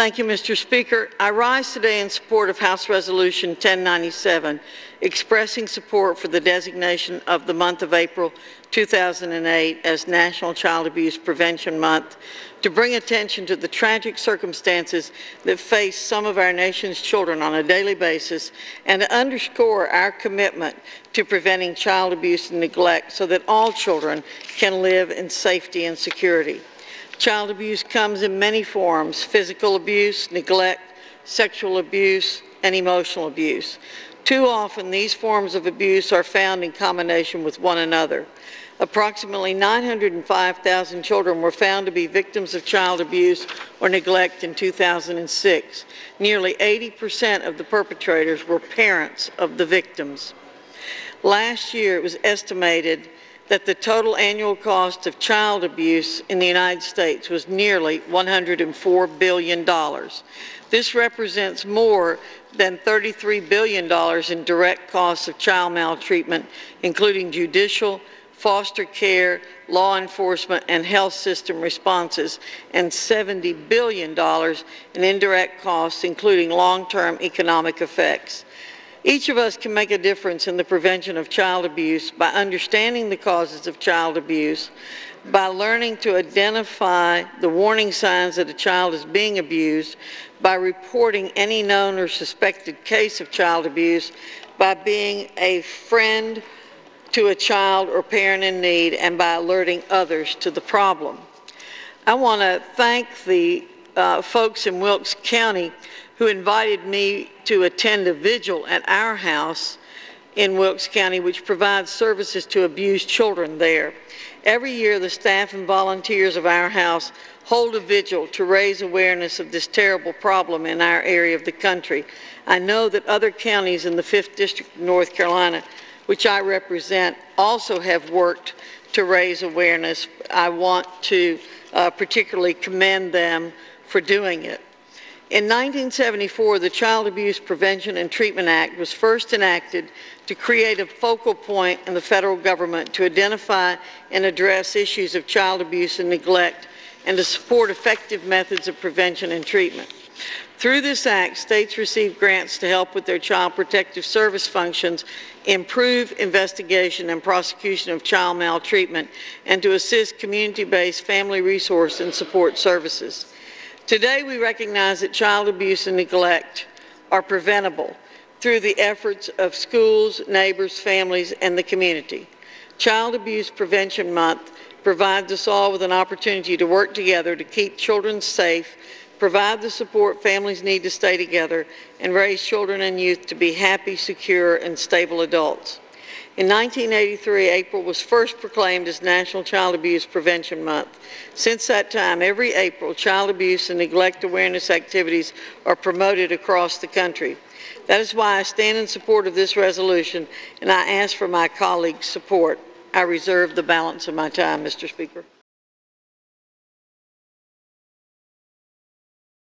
Thank you, Mr. Speaker. I rise today in support of House Resolution 1097, expressing support for the designation of the month of April 2008 as National Child Abuse Prevention Month to bring attention to the tragic circumstances that face some of our nation's children on a daily basis and to underscore our commitment to preventing child abuse and neglect so that all children can live in safety and security. Child abuse comes in many forms: physical abuse, neglect, sexual abuse, and emotional abuse. Too often, these forms of abuse are found in combination with one another. Approximately 905,000 children were found to be victims of child abuse or neglect in 2006. Nearly 80% of the perpetrators were parents of the victims. Last year, it was estimated that the total annual cost of child abuse in the United States was nearly $104 billion. This represents more than $33 billion in direct costs of child maltreatment, including judicial, foster care, law enforcement, and health system responses, and $70 billion in indirect costs, including long-term economic effects. Each of us can make a difference in the prevention of child abuse by understanding the causes of child abuse, by learning to identify the warning signs that a child is being abused, by reporting any known or suspected case of child abuse, by being a friend to a child or parent in need, and by alerting others to the problem. I want to thank the folks in Wilkes County who invited me to attend a vigil at our house in Wilkes County, which provides services to abused children there. Every year, the staff and volunteers of our house hold a vigil to raise awareness of this terrible problem in our area of the country. I know that other counties in the 5th District of North Carolina, which I represent, also have worked to raise awareness. I want to particularly commend them for doing it. In 1974, the Child Abuse Prevention and Treatment Act was first enacted to create a focal point in the federal government to identify and address issues of child abuse and neglect and to support effective methods of prevention and treatment. Through this act, states receive grants to help with their child protective service functions, improve investigation and prosecution of child maltreatment, and to assist community-based family resource and support services. Today, we recognize that child abuse and neglect are preventable through the efforts of schools, neighbors, families, and the community. Child Abuse Prevention Month provides us all with an opportunity to work together to keep children safe, provide the support families need to stay together, and raise children and youth to be happy, secure, and stable adults. In 1983, April was first proclaimed as National Child Abuse Prevention Month. Since that time, every April, child abuse and neglect awareness activities are promoted across the country. That is why I stand in support of this resolution, and I ask for my colleagues' support. I reserve the balance of my time, Mr. Speaker.